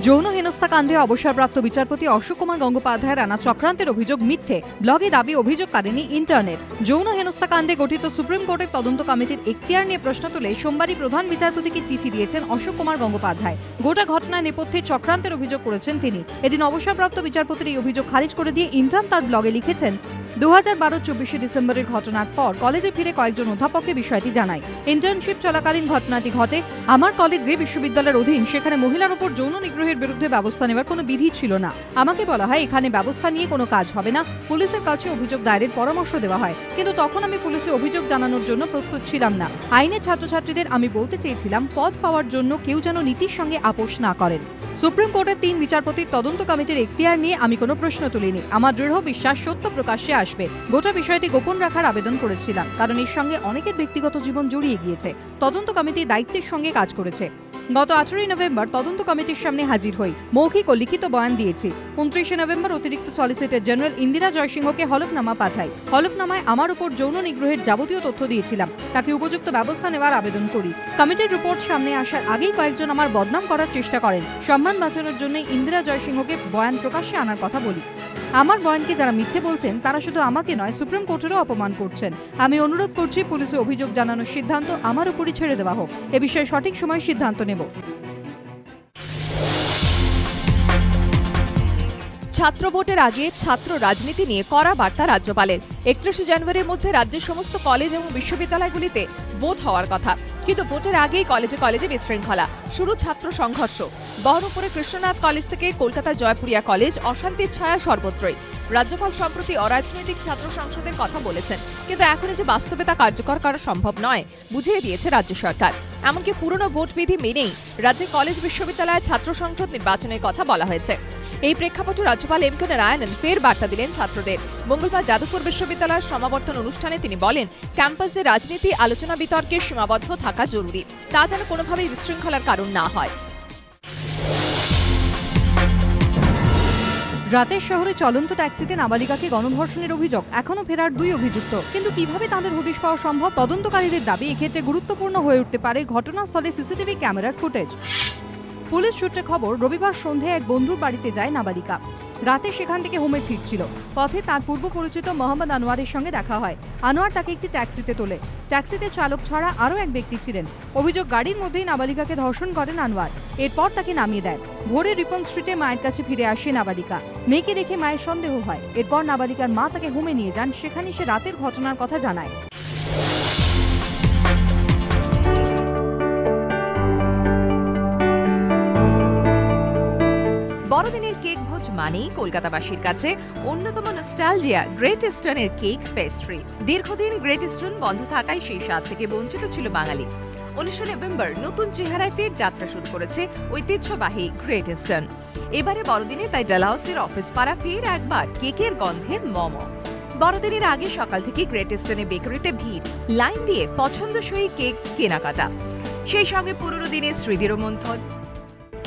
যৌন হেনস্থা কাণ্ডে অবসরপ্রাপ্ত বিচারপতি অশোক কুমার গঙ্গোপাধ্যায়ের আনা চক্রান্তের অভিযোগ মিথ্যে, ব্লগে দাবি অভিযোগকারিনী ইন্টারনেট। যৌন হেনস্থা কাণ্ডে গঠিত সুপ্রিম কোর্টের তদন্ত কমিটির এখতিয়ার নিয়ে প্রশ্ন তুলে সোমবারই প্রধান বিচারপতিকে চিঠি দিয়েছেন অশোক কুমার গঙ্গোপাধ্যায়। গোটা ঘটনার নেপথ্যে চক্রান্তের অভিযোগ করেছেন তিনি। এদিন অবসরপ্রাপ্ত বিচারপতির এই অভিযোগ খারিজ করে দিয়ে ইন্টার্ন তার ব্লগে লিখেছেন, 2012 ডিসেম্বরের ঘটনার পর কলেজে ফিরে কয়েকজন অধ্যাপককে বিষয়টি জানায়। ইন্টার্নশিপ চলাকালীন ঘটনাটি ঘটে। আমার কলেজ যে বিশ্ববিদ্যালয়ের অধীন, সেখানে মহিলার উপর যৌন নিগ্রহের বিরুদ্ধে ব্যবস্থা নেওয়ার কোনো বিধি ছিল না। আমাকে বলা হয় এখানে ব্যবস্থা নিয়ে কোনো কাজ হবে না, পুলিশের কাছে অভিযোগ দায়েরের পরামর্শ দেওয়া হয়। কিন্তু তখন আমি পুলিশে অভিযোগ জানানোর জন্য প্রস্তুত ছিলাম না। আইনের ছাত্রছাত্রীদের আমি বলতে চেয়েছিলাম, পদ পাওয়ার জন্য কেউ যেন নীতির সঙ্গে আপোষ না করেন। সুপ্রিম কোর্টের 3 বিচারপতির তদন্ত কমিটির এখতিয়ার নিয়ে আমি কোনো প্রশ্ন তুলিনি। আমার দৃঢ় বিশ্বাস সত্য প্রকাশ্যে আসবে। গোটা বিষয়টি গোপন রাখার আবেদন করেছিলাম, কারণ এর সঙ্গে অনেকের ব্যক্তিগত জীবন জড়িয়ে গিয়েছে। তদন্ত কমিটি দায়িত্বের সঙ্গে কাজ করেছে। গত 18 নভেম্বর তদন্ত কমিটির সামনে হাজির হই, মৌখিক ও লিখিত বয়ান দিয়েছি। 29 নভেম্বর অতিরিক্ত সলিসিটর জেনারেল ইন্দিরা জয়সিংহকে হলফনামা পাঠাই। হলফনামায় আমার উপর যৌন নিগ্রহের যাবতীয় তথ্য দিয়েছিলাম। তাকে উপযুক্ত ব্যবস্থা নেওয়ার আবেদন করি। কমিটির রিপোর্ট সামনে আসার আগেই কয়েকজন আমার বদনাম করার চেষ্টা করেন। সম্মান বাঁচানোর জন্য ইন্দিরা জয়সিংহকে বয়ান প্রকাশ্যে আনার কথা বলি। আমার বয়ানকে যারা মিথ্যে বলছেন, তারা শুধু আমাকে নয়, সুপ্রিম কোর্টেরও অপমান করছেন। আমি অনুরোধ করছি, পুলিশে অভিযোগ জানানোর সিদ্ধান্ত আমার উপরই ছেড়ে দেওয়া হোক। এ বিষয়ে সঠিক সময় সিদ্ধান্ত নেব। ছাত্র ভোটের আগে ছাত্র রাজনীতি নিয়ে কড়া বার্তা রাজ্যপালের। 31 জানুয়ারির মধ্যে রাজ্যের সমস্ত কলেজ এবং বিশ্ববিদ্যালয়গুলিতে ভোট হওয়ার কথা, কিন্তু ভোটের আগেই কলেজে কলেজে বিশৃঙ্খলা, শুরু ছাত্র সংঘর্ষ। বহরমপুরে কৃষ্ণনাথ কলেজ থেকে কলকাতা জয়পুরিয়া কলেজ, অশান্তির ছায়া সর্বত্রই। রাজ্যপাল সম্প্রতি অরাজনৈতিক ছাত্র সংসদের কথা বলেছেন, কিন্তু এখনই যে বাস্তবে তা কার্যকর করা সম্ভব নয় বুঝিয়ে দিয়েছে রাজ্য সরকার। এমনকি পুরনো ভোট বিধি মেনেই রাজ্যে কলেজ বিশ্ববিদ্যালয়ে ছাত্র সংসদ নির্বাচনের কথা বলা হয়েছে। এই প্রেক্ষাপটে রাজ্যপাল এম কে নারায়ণন ফের বার্তা দিলেন ছাত্রদের। মঙ্গলবার যাদবপুর বিশ্ববিদ্যালয়ের সমাবর্তন অনুষ্ঠানে তিনি বলেন, ক্যাম্পাসে রাজনীতি আলোচনা বিতর্কে সীমাবদ্ধ থাকা জরুরি, তা যেন কোনোভাবেই বিশৃঙ্খলার কারণ না হয়। রাতের শহরে চলন্ত ট্যাক্সিতে নাবালিকাকে গণধর্ষণের অভিযোগ, এখনো ফেরার 2 অভিযুক্ত। কিন্তু কিভাবে তাদের হদিশ পাওয়া সম্ভব? তদন্তকারীদের দাবি, এক্ষেত্রে গুরুত্বপূর্ণ হয়ে উঠতে পারে ঘটনাস্থলে সিসিটিভি ক্যামেরার ফুটেজ। পুলিশ সূত্রে খবর, রবিবার সন্ধ্যায় এক বন্ধুর বাড়িতে যায় নাবালিকা। রাতে সেখান থেকে হোমে ফিরছিল। পথে তার পূর্ব পরিচিত মোহাম্মদ আনোয়ারের সঙ্গে দেখা হয়। আনোয়ার তাকে একটি ট্যাক্সিতে তোলে। ট্যাক্সিতে চালক ছাড়া আরও এক ব্যক্তি ছিলেন। অভিযোগ, গাড়ির মধ্যেই নাবালিকাকে ধর্ষণ করেন আনোয়ার। এরপর তাকে নামিয়ে দেয়। ভোরে রিপন স্ট্রিটে মায়ের কাছে ফিরে আসে নাবালিকা। মেয়েকে দেখে মায়ের সন্দেহ হয়। এরপর নাবালিকার মা তাকে হোমে নিয়ে যান। সেখানে সে রাতের ঘটনার কথা জানায়। বড়দিনের কেক ভোজ মানেই কলকাতাবাসীর কাছে অন্যতম নস্টালজিয়া গ্রেট ইস্টার্নের কেক পেস্ট্রি। দীর্ঘদিন গ্রেট ইস্টার্ন বন্ধ থাকায় সেই স্বাদ থেকে বঞ্চিত ছিল বাঙালি। 19 নভেম্বর নতুন চেহারায় ফের যাত্রা শুরু করেছে ঐতিহ্যবাহী গ্রেট ইস্টার্ন। এবারে বড়দিনে তাই ডালহাউসের অফিস পাড়া ফের একবার কেকের গন্ধে মম। বড়দিনের আগে সকাল থেকে গ্রেট ইস্টার্নের বেকারিতে ভিড়, লাইন দিয়ে পছন্দসই কেক কেনাকাটা, সেই সঙ্গে পুরনো দিনের স্মৃতির মন্থন।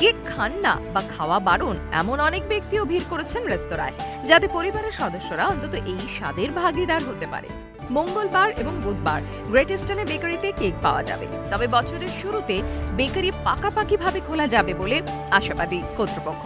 কেক খান না বা খাওয়া বারণ এমন অনেক ব্যক্তিও ভিড় করেছেন রেস্তোরাঁয়, যাতে পরিবারের সদস্যরা অন্তত এই স্বাদের ভাগিদার হতে পারে। মঙ্গলবার এবং বুধবার গ্রেট ইস্টার্নের বেকারিতে কেক পাওয়া যাবে, তবে বছরের শুরুতে বেকারি পাকাপাকিভাবে খোলা যাবে বলে আশাবাদী কর্তৃপক্ষ।